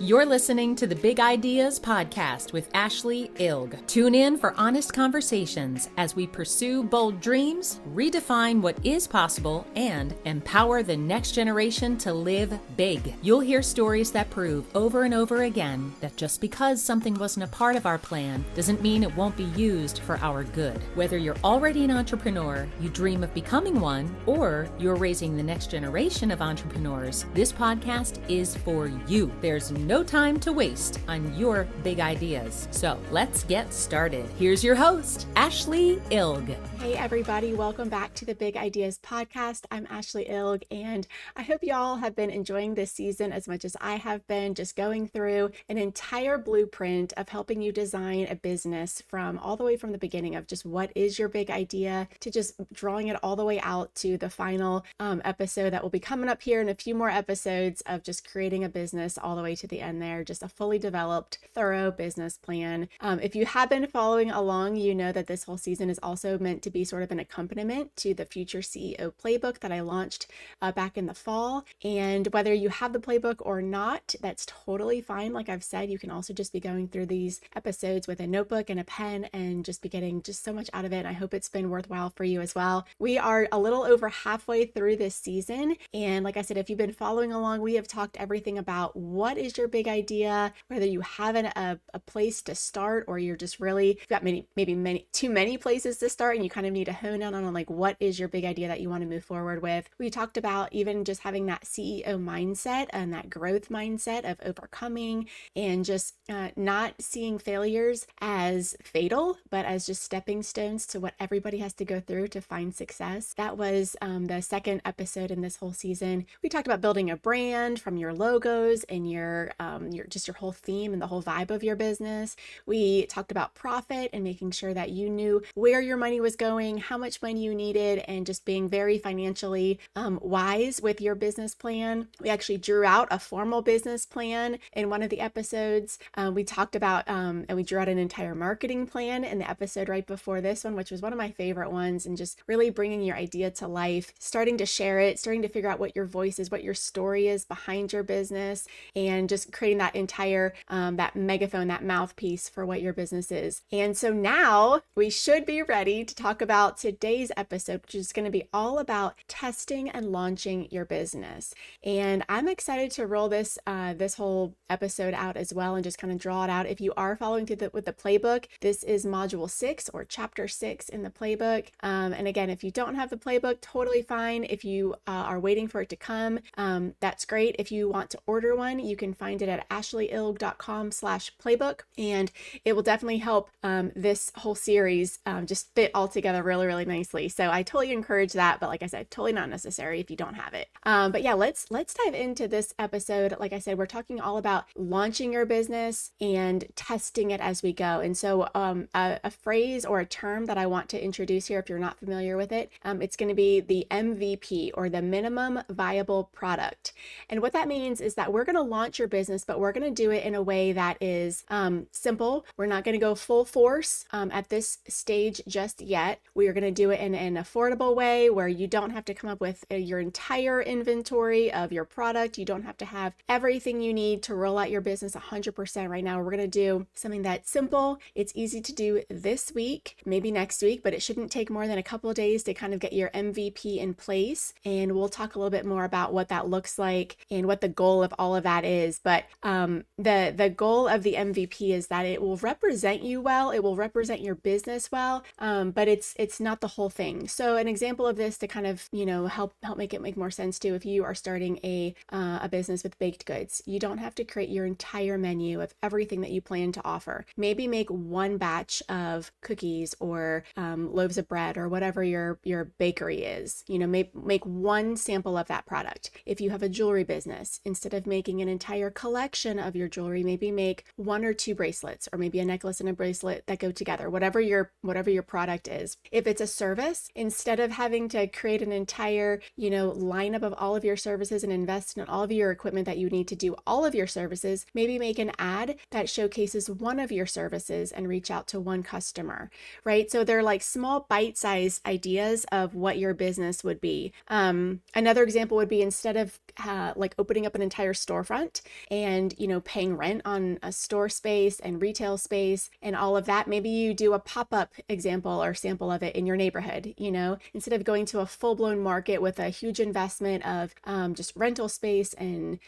You're listening to the Big Ideas Podcast with Ashlee Ilg. Tune in for honest conversations as we pursue bold dreams, redefine what is possible, and empower the next generation to live big. You'll hear stories that prove over and over again that just because something wasn't a part of our plan doesn't mean it won't be used for our good. Whether you're already an entrepreneur, you dream of becoming one, or you're raising the next generation of entrepreneurs, this podcast is for you. There's no time to waste on your big ideas. So let's get started. Here's your host, Ashlee Ilg. Hey everybody, welcome back to the Big Ideas Podcast. I'm Ashlee Ilg, and I hope y'all have been enjoying this season as much as I have been, just going through an entire blueprint of helping you design a business from all the way from the beginning of just what is your big idea to just drawing it all the way out to the final episode that will be coming up here in a few more episodes of just creating a business all the way to the end there, just a fully developed, thorough business plan. If you have been following along, you know that this whole season is also meant to be sort of an accompaniment to the Future CEO Playbook that I launched back in the fall. And whether you have the playbook or not, that's totally fine. Like I've said, you can also just be going through these episodes with a notebook and a pen and just be getting just so much out of it. I hope it's been worthwhile for you as well. We are a little over halfway through this season. And like I said, if you've been following along, we have talked everything about what is your big idea, whether you have a place to start or you're just really, you've got too many places to start and you kind of need to hone in on like what is your big idea that you want to move forward with. We talked about even just having that CEO mindset and that growth mindset of overcoming and just not seeing failures as fatal, but as just stepping stones to what everybody has to go through to find success. That was the second episode in this whole season. We talked about building a brand from your logos and your whole theme and the whole vibe of your business. We talked about profit and making sure that you knew where your money was going, how much money you needed, and just being very financially wise with your business plan. We actually drew out a formal business plan in one of the episodes. We talked about and we drew out an entire marketing plan in the episode right before this one, which was one of my favorite ones, and just really bringing your idea to life, starting to share it, starting to figure out what your voice is, what your story is behind your business, and just creating that entire that megaphone, that mouthpiece for what your business is. And so now we should be ready to talk about today's episode, which is going to be all about testing and launching your business. And I'm excited to roll this whole episode out as well and just kind of draw it out. If you are following with the playbook, this is module 6 or chapter 6 in the playbook. And again, if you don't have the playbook, totally fine. If you are waiting for it to come, that's great. If you want to order one, you can find it at ashleeilg.com/playbook, and it will definitely help this whole series just fit all together really, really nicely. So I totally encourage that, but like I said, totally not necessary if you don't have it. But yeah, let's dive into this episode. Like I said, we're talking all about launching your business and testing it as we go. And so a phrase or a term that I want to introduce here, if you're not familiar with it, it's going to be the MVP, or the minimum viable product. And what that means is that we're going to launch your business, but we're going to do it in a way that is simple. We're not going to go full force at this stage just yet. We are going to do it in an affordable way where you don't have to come up with your entire inventory of your product. You don't have to have everything you need to roll out your business 100% right now. We're going to do something that's simple. It's easy to do this week, maybe next week, but it shouldn't take more than a couple of days to kind of get your MVP in place. And we'll talk a little bit more about what that looks like and what the goal of all of that is. But the goal of the MVP is that it will represent you well. It will represent your business well, but it's not the whole thing. So an example of this to kind of, help make it make more sense too, if you are starting a business with baked goods, you don't have to create your entire menu of everything that you plan to offer. Maybe make one batch of cookies or loaves of bread or whatever your bakery is. Make one sample of that product. If you have a jewelry business, instead of making an entire collection of your jewelry, maybe make one or two bracelets, or maybe a necklace and a bracelet that go together, whatever your product is. If it's a service, instead of having to create an entire, lineup of all of your services and invest in all of your equipment that you need to do all of your services, maybe make an ad that showcases one of your services and reach out to one customer, right? So they're like small bite-sized ideas of what your business would be. Another example would be, instead of like opening up an entire storefront and, paying rent on a store space and retail space and all of that. Maybe you do a pop-up example or sample of it in your neighborhood, instead of going to a full-blown market with a huge investment of just rental space and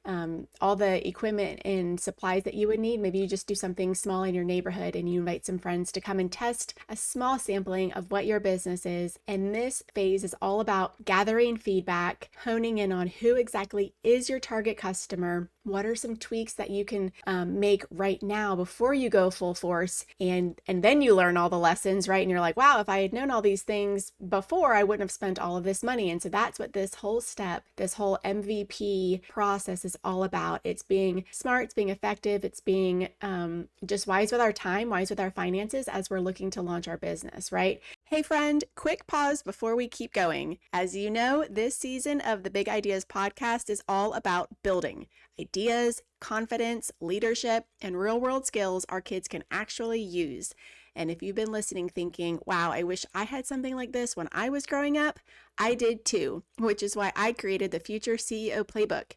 all the equipment and supplies that you would need. Maybe you just do something small in your neighborhood and you invite some friends to come and test a small sampling of what your business is. And this phase is all about gathering feedback, honing in on who exactly is your target customer. What are some tweaks that you can make right now before you go full force? And then you learn all the lessons, right? And you're like, wow, if I had known all these things before, I wouldn't have spent all of this money. And so that's what this whole step, this whole MVP process is all about. It's being smart, it's being effective, it's being just wise with our time, wise with our finances as we're looking to launch our business, right? Hey friend, quick pause before we keep going. As you know, this season of the Big Ideas podcast is all about building ideas, confidence, leadership, and real-world skills our kids can actually use. And if you've been listening thinking, wow, I wish I had something like this when I was growing up, I did too, which is why I created the Future CEO Playbook.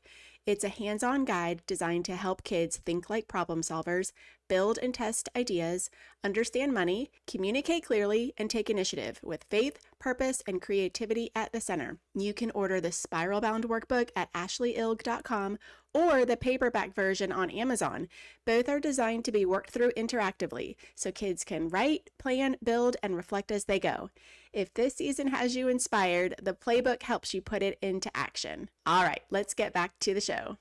It's a hands-on guide designed to help kids think like problem solvers, build and test ideas, understand money, communicate clearly, and take initiative with faith, purpose, and creativity at the center. You can order the spiral-bound workbook at ashleeilg.com or the paperback version on Amazon. Both are designed to be worked through interactively, so kids can write, plan, build, and reflect as they go. If this season has you inspired, the playbook helps you put it into action. All right, let's get back to the show.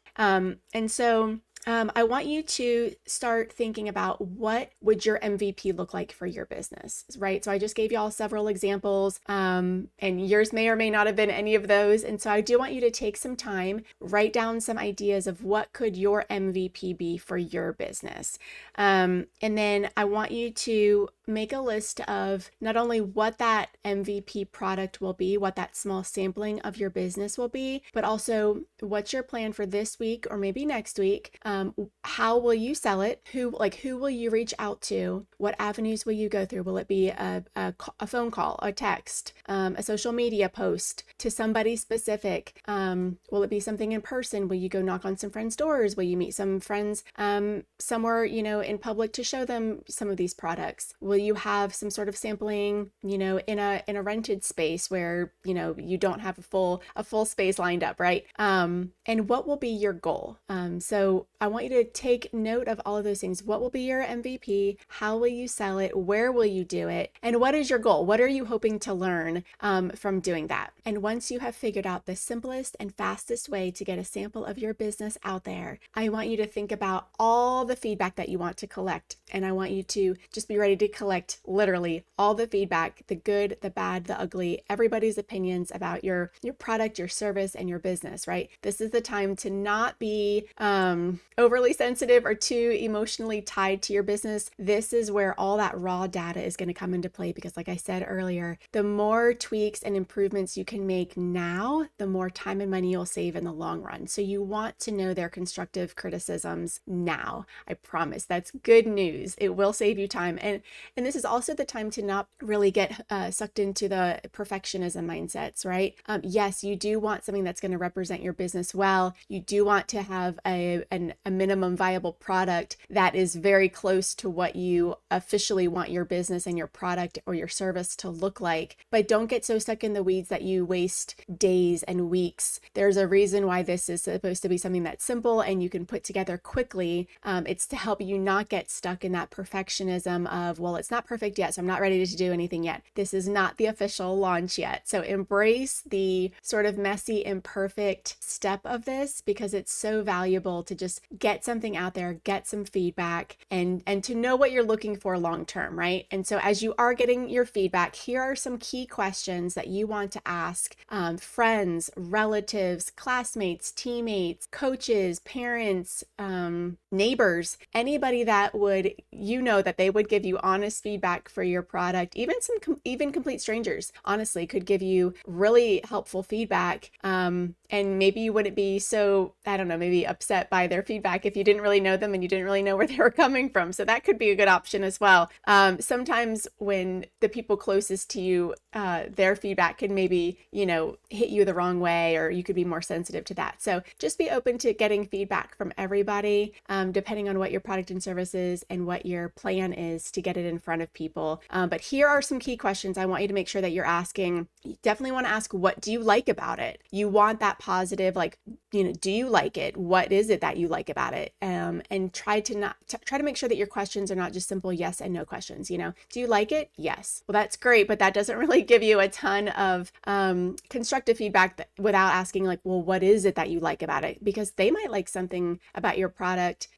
I want you to start thinking about what would your MVP look like for your business, right? So I just gave you all several examples, and yours may or may not have been any of those. And so I do want you to take some time, write down some ideas of what could your MVP be for your business. And then I want you to make a list of not only what that MVP product will be, what that small sampling of your business will be, but also what's your plan for this week or maybe next week. How will you sell it? Who will you reach out to? What avenues will you go through? Will it be a phone call, a text, a social media post to somebody specific? Will it be something in person? Will you go knock on some friends' doors? Will you meet some friends somewhere, in public to show them some of these products? Will you have some sort of sampling, in a rented space where, you don't have a full space lined up, right? And what will be your goal? So I want you to take note of all of those things. What will be your MVP? How will you sell it? Where will you do it? And what is your goal? What are you hoping to learn from doing that? And once you have figured out the simplest and fastest way to get a sample of your business out there, I want you to think about all the feedback that you want to collect. And I want you to just be ready to collect literally all the feedback, the good, the bad, the ugly, everybody's opinions about your product, your service, and your business, right? This is the time to not be overly sensitive or too emotionally tied to your business. This is where all that raw data is going to come into play because, like I said earlier, the more tweaks and improvements you can make now, the more time and money you'll save in the long run. So you want to know their constructive criticisms now. I promise that's good news. It will save you time. And this is also the time to not really get sucked into the perfectionism mindsets, right? Yes, you do want something that's going to represent your business well. You do want to have a minimum viable product that is very close to what you officially want your business and your product or your service to look like. But don't get so stuck in the weeds that you waste days and weeks. There's a reason why this is supposed to be something that's simple and you can put together quickly. It's to help you not get stuck in that perfectionism of, well, it's not perfect yet, so I'm not ready to do anything yet. This is not the official launch yet. So embrace the sort of messy, imperfect step of this because it's so valuable to just get something out there, get some feedback, and to know what you're looking for long term, right? And so as you are getting your feedback, here are some key questions that you want to ask friends, relatives, classmates, teammates, coaches, parents, neighbors, anybody that would, that they would give you honest honest feedback for your product. Even even complete strangers, honestly, could give you really helpful feedback. And maybe you wouldn't be so, I don't know, maybe upset by their feedback if you didn't really know them and you didn't really know where they were coming from. So that could be a good option as well. Sometimes when the people closest to you, their feedback can maybe, hit you the wrong way, or you could be more sensitive to that. So just be open to getting feedback from everybody, depending on what your product and service is and what your plan is to get it in front of people. But here are some key questions I want you to make sure that you're asking. You definitely want to ask, what do you like about it? You want that positive, like, do you like it? What is it that you like about it? And try to make sure that your questions are not just simple yes and no questions. Do you like it? Yes. Well, that's great, but that doesn't really give you a ton of constructive feedback without asking, like, well, what is it that you like about it? Because they might like something about your product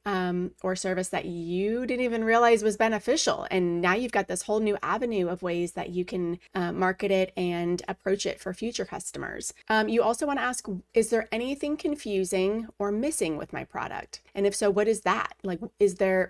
or service that you didn't even realize was beneficial. And now you've got this whole new avenue of ways that you can market it and approach it for future customers. You also want to ask, is there anything confusing or missing with my product? And if so, what is that? Like,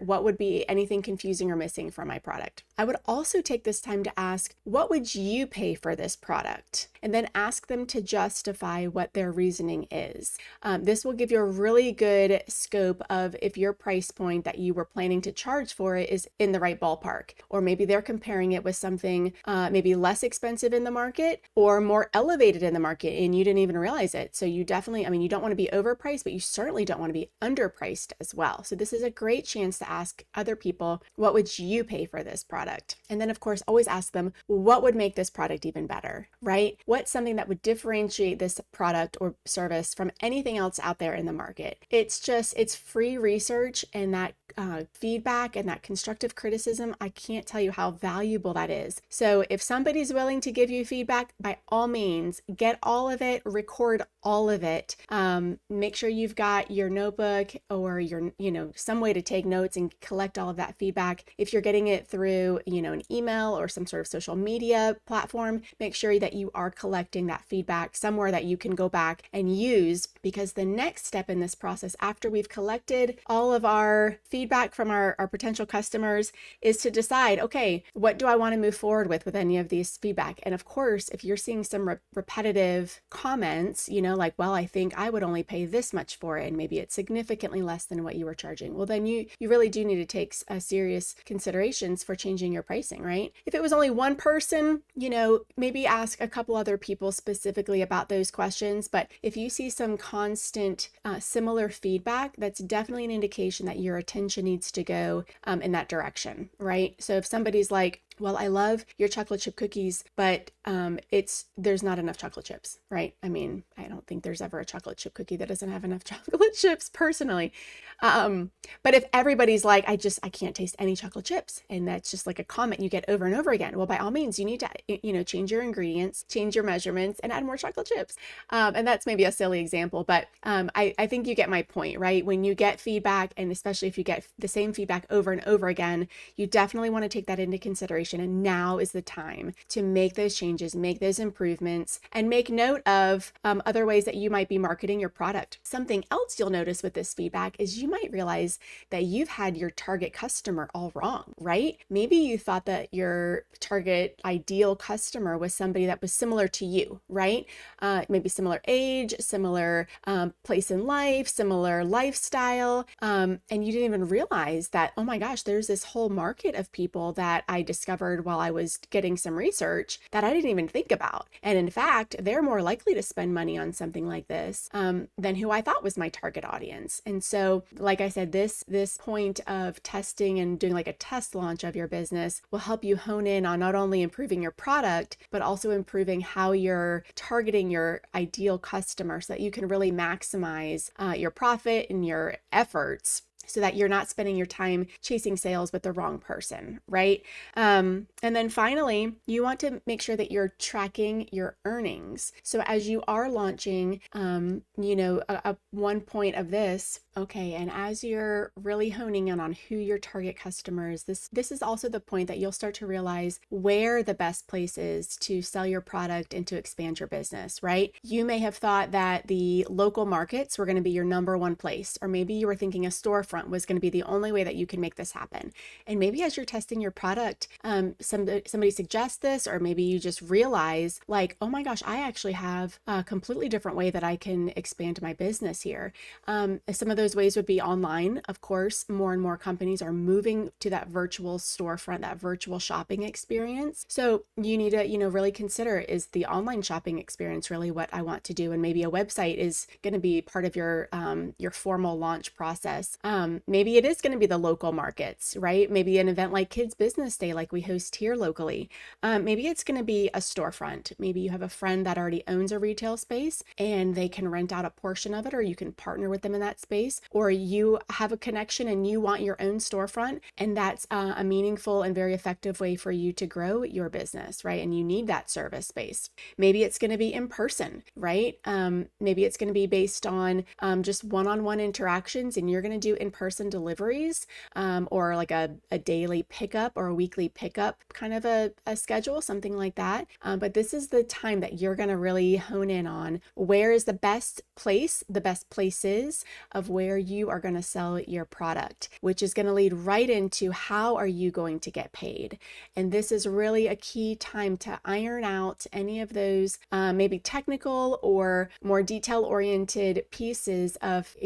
what would be anything confusing or missing from my product? I would also take this time to ask, what would you pay for this product? And then ask them to justify what their reasoning is. This will give you a really good scope of if your price point that you were planning to charge for it is in the right ballpark, or maybe they're comparing it with something maybe less expensive in the market or more elevated in the market and you didn't even realize it. So you definitely, you don't want to be overpriced, but you certainly don't want to be underpriced as well. So this is a great chance to ask other people, what would you pay for this product? And then of course, always ask them, what would make this product even better, right? What's something that would differentiate this product or service from anything else out there in the market? It's free research, and that feedback and that constructive criticism, I can't tell you how valuable that is. So if somebody's willing to give you feedback, by all means, get all of it, record all of it. Make sure you've got your notebook or your, some way to take notes and collect all of that feedback. If you're getting it through, an email or some sort of social media platform, make sure that you are collecting that feedback somewhere that you can go back and use, because the next step in this process, after we've collected all of our feedback from our potential customers, is to decide, okay, what do I want to move forward with any of these feedback? And of course, if you're seeing some repetitive comments, like, well, I think I would only pay this much for it, and maybe it's significantly less than what you were charging. Well, then you really do need to take serious considerations for changing your pricing, right? If it was only one person, maybe ask a couple other people specifically about those questions. But if you see some constant similar feedback, that's definitely an indication that your attention needs to go in that direction, right? So if somebody's like, well, I love your chocolate chip cookies, but there's not enough chocolate chips, right? I don't think there's ever a chocolate chip cookie that doesn't have enough chocolate chips personally. But if everybody's like, I can't taste any chocolate chips, and that's just like a comment you get over and over again, well, by all means, you need to, change your ingredients, change your measurements, and add more chocolate chips. And that's maybe a silly example, but I think you get my point, right? When you get feedback, and especially if you get the same feedback over and over again, you definitely want to take that into consideration. And now is the time to make those changes, make those improvements, and make note of other ways that you might be marketing your product. Something else you'll notice with this feedback is you might realize that you've had your target customer all wrong, right? Maybe you thought that your target ideal customer was somebody that was similar to you, right? Maybe similar age, similar place in life, similar lifestyle. And you didn't even realize that, oh my gosh, there's this whole market of people that I discovered while I was getting some research that I didn't even think about. And in fact, they're more likely to spend money on something like this than who I thought was my target audience. And so, like I said, this point of testing and doing like a test launch of your business will help you hone in on not only improving your product, but also improving how you're targeting your ideal customer so that you can really maximize your profit and your efforts, so that you're not spending your time chasing sales with the wrong person, right? And then finally, you want to make sure that you're tracking your earnings. So as you are launching, one point of this, Okay, and as you're really honing in on who your target customer is, this is also the point that you'll start to realize where the best place is to sell your product and to expand your business, right? You may have thought that the local markets were going to be your number one place, or maybe you were thinking a storefront was going to be the only way that you can make this happen. And maybe as you're testing your product, somebody suggests this, or maybe you just realize like, oh my gosh, I actually have a completely different way that I can expand my business here. Some of those ways would be online. Of course, more and more companies are moving to that virtual storefront, that virtual shopping experience. So you need to, really consider, is the online shopping experience really what I want to do? And maybe a website is going to be part of your formal launch process. Maybe it is going to be the local markets, right? Maybe an event like Kids Business Day, like we host here locally. Maybe it's going to be a storefront. Maybe you have a friend that already owns a retail space and they can rent out a portion of it, or you can partner with them in that space, or you have a connection and you want your own storefront, and that's a meaningful and very effective way for you to grow your business, right? And you need that service space. Maybe it's going to be in person, right? Maybe it's going to be based on just one-on-one interactions, and you're going to do in-person deliveries, or like a daily pickup or a weekly pickup kind of a schedule, something like that. But this is the time that you're going to really hone in on where is the best place, the best places of where you are going to sell your product, which is going to lead right into how are you going to get paid. And this is really a key time to iron out any of those maybe technical or more detail-oriented pieces of,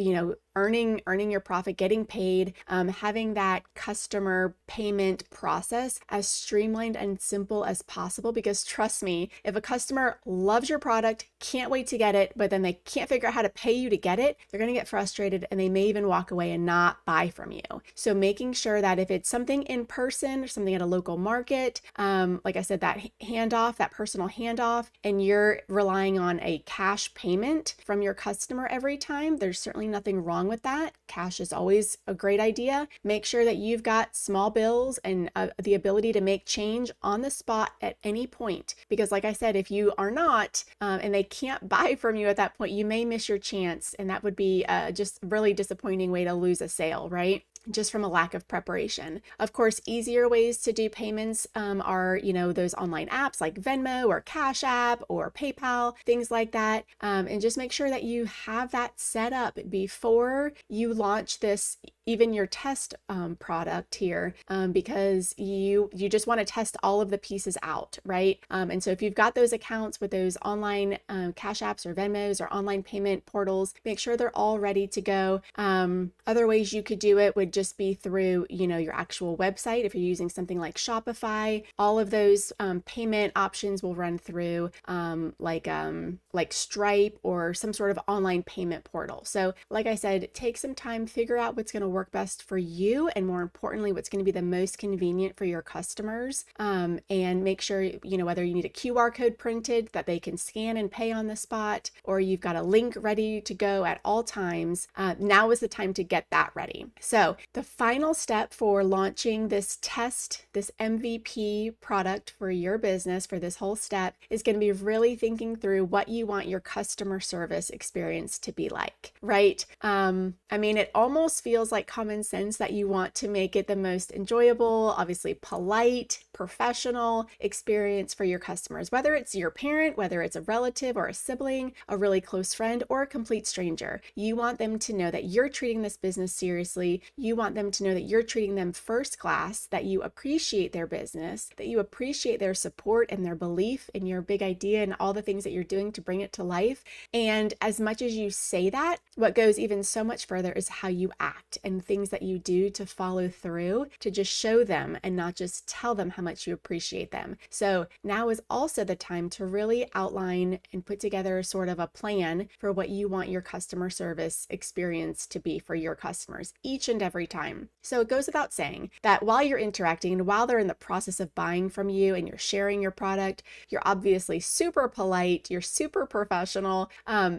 earning your profit, getting paid, having that customer payment process as streamlined and simple as possible. Because trust me, if a customer loves your product, can't wait to get it, but then they can't figure out how to pay you to get it, they're going to get frustrated and they may even walk away and not buy from you. So making sure that if it's something in person or something at a local market, like I said, that handoff, that personal handoff, and you're relying on a cash payment from your customer every time, there's certainly nothing wrong with that. Cash is always a great idea. Make sure that you've got small bills and the ability to make change on the spot at any point. Because like I said, if you are not, and they can't buy from you at that point, you may miss your chance. And that would be just really disappointing way to lose a sale, right? Just from a lack of preparation. Of course, easier ways to do payments are, those online apps like Venmo or Cash App or PayPal, things like that. And just make sure that you have that set up before you launch this, even your test product here, because you just want to test all of the pieces out, right? And so if you've got those accounts with those online Cash Apps or Venmos or online payment portals, make sure they're all ready to go. Other ways you could do it would just be through, your actual website. If you're using something like Shopify, all of those payment options will run through like Stripe or some sort of online payment portal. So like I said, take some time, figure out what's going to work best for you, and more importantly, what's going to be the most convenient for your customers, and make sure, whether you need a QR code printed that they can scan and pay on the spot, or you've got a link ready to go at all times. Now is the time to get that ready. So the final step for launching this MVP product for your business, for this whole step, is going to be really thinking through what you want your customer service experience to be like, right? It almost feels like common sense that you want to make it the most enjoyable, obviously polite, professional experience for your customers, whether it's your parent, whether it's a relative or a sibling, a really close friend, or a complete stranger. You want them to know that you're treating this business seriously. You want them to know that you're treating them first class, that you appreciate their business, that you appreciate their support and their belief in your big idea and all the things that you're doing to bring it to life. And as much as you say that, what goes even so much further is how you act and things that you do to follow through, to just show them and not just tell them how much you appreciate them. So now is also the time to really outline and put together sort of a plan for what you want your customer service experience to be for your customers each and every time. So it goes without saying that while you're interacting and while they're in the process of buying from you and you're sharing your product, you're obviously super polite, you're super professional,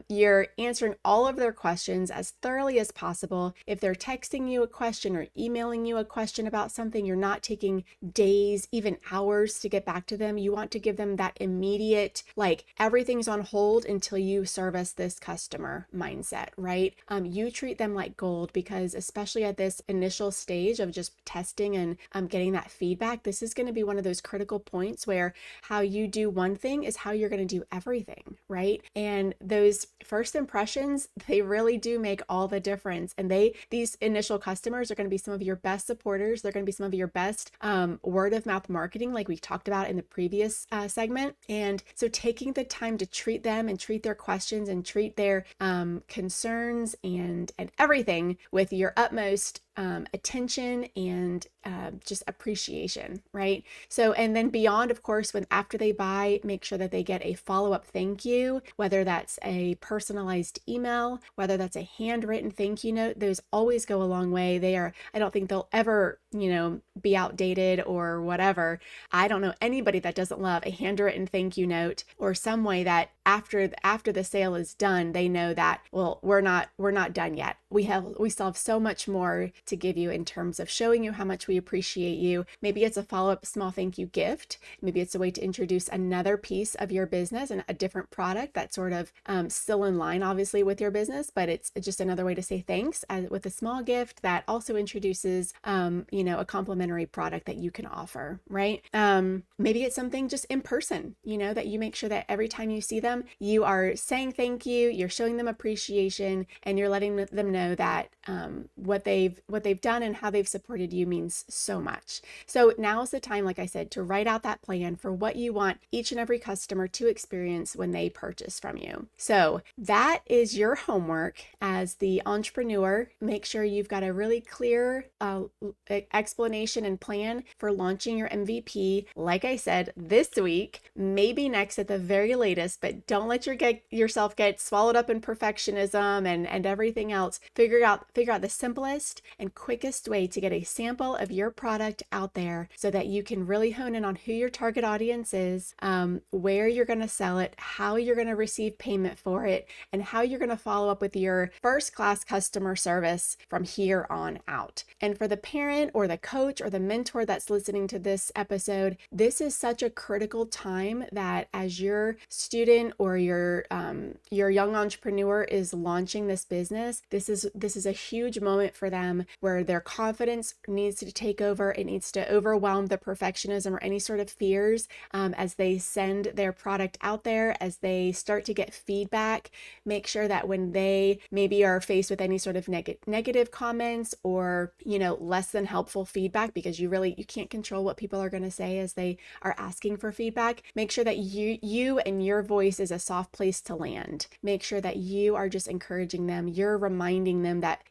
you're answering all of their questions as thoroughly as possible. If they're texting you a question or emailing you a question about something, you're not taking days, even hours to get back to them. You want to give them that immediate, like everything's on hold until you service this customer mindset, right? You treat them like gold, because especially at this initial stage of just testing and getting that feedback, this is going to be one of those critical points where how you do one thing is how you're going to do everything, right? And those first impressions, they really do make all the difference. And these initial customers are going to be some of your best supporters. They're going to be some of your best word of mouth marketing, like we talked about in the previous segment. And so taking the time to treat them and treat their questions and treat their concerns and everything with your utmost attention and just appreciation, right? So, and then beyond, of course, when after they buy, make sure that they get a follow-up thank you, whether that's a personalized email, whether that's a handwritten thank you note. Those always go a long way. I don't think they'll ever, be outdated or whatever. I don't know anybody that doesn't love a handwritten thank you note, or some way that after the sale is done, they know that, well, we're not done yet. We still have so much more to give you in terms of showing you how much we appreciate you. Maybe it's a follow-up small thank you gift. Maybe it's a way to introduce another piece of your business and a different product that's sort of still in line, obviously, with your business, but it's just another way to say thanks with a small gift that also introduces, a complimentary product that you can offer, right? Maybe it's something just in person, that you make sure that every time you see them, you are saying thank you, you're showing them appreciation, and you're letting them know that what they've done and how they've supported you means so much. So now is the time, like I said, to write out that plan for what you want each and every customer to experience when they purchase from you. So that is your homework as the entrepreneur. Make sure you've got a really clear explanation and plan for launching your MVP. Like I said, this week, maybe next at the very latest, but don't let yourself get swallowed up in perfectionism and everything else. Figure out the simplest and quickest way to get a sample of your product out there so that you can really hone in on who your target audience is, where you're going to sell it, how you're going to receive payment for it, and how you're going to follow up with your first-class customer service from here on out. And for the parent or the coach or the mentor that's listening to this episode, this is such a critical time that as your student or your young entrepreneur is launching this business, this is a huge moment for them where their confidence needs to take over. It needs to overwhelm the perfectionism or any sort of fears as they send their product out there, as they start to get feedback. Make sure that when they maybe are faced with any sort of negative comments or, less than helpful feedback, because you can't control what people are going to say as they are asking for feedback. Make sure that you and your voice is a soft place to land. Make sure that you are just encouraging them. You're reminding them that,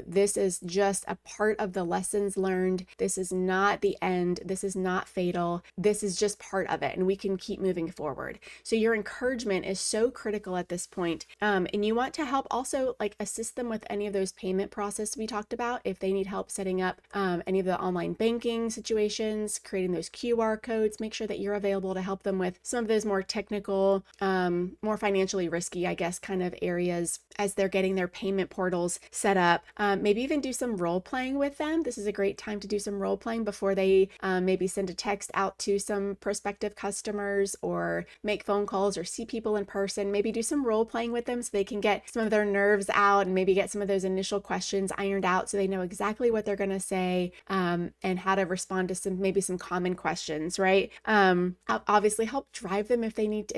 this is just a part of the lessons learned. This is not the end. This is not fatal. This is just part of it, and we can keep moving forward. So your encouragement is so critical at this point. And you want to help also assist them with any of those payment process we talked about. If they need help setting up any of the online banking situations, creating those QR codes, make sure that you're available to help them with some of those more technical, more financially risky, I guess, kind of areas as they're getting their payment portals set up. Maybe even do some role playing with them. This is a great time to do some role playing before they maybe send a text out to some prospective customers or make phone calls or see people in person. Maybe do some role playing with them so they can get some of their nerves out and maybe get some of those initial questions ironed out so they know exactly what they're going to say and how to respond to some common questions, right? Obviously help drive them if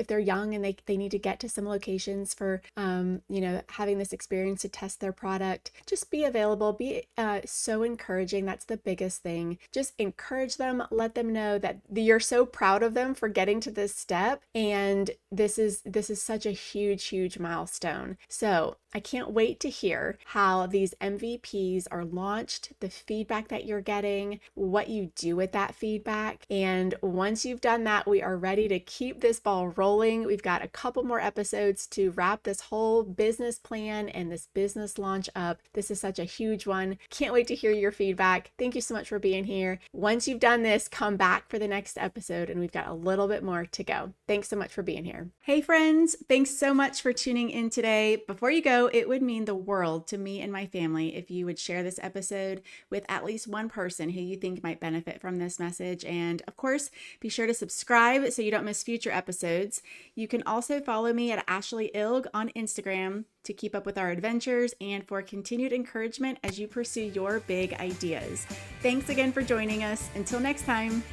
they're young and they need to get to some locations for having this experience to test their product. Just be available, be so encouraging. That's the biggest thing. Just encourage them, let them know that you're so proud of them for getting to this step, and this is such a huge milestone. So I can't wait to hear how these MVPs are launched, the feedback that you're getting, what you do with that feedback. And once you've done that, we are ready to keep this ball rolling. We've got a couple more episodes to wrap this whole business plan and this business launch up. This is such a huge one. Can't wait to hear your feedback. Thank you so much for being here. Once you've done this, come back for the next episode, and we've got a little bit more to go. Thanks so much for being here. Hey friends, thanks so much for tuning in today. Before you go, it would mean the world to me and my family if you would share this episode with at least one person who you think might benefit from this message. And of course, be sure to subscribe so you don't miss future episodes. You can also follow me at Ashlee Ilg on Instagram to keep up with our adventures and for continued encouragement as you pursue your big ideas. Thanks again for joining us. Until next time.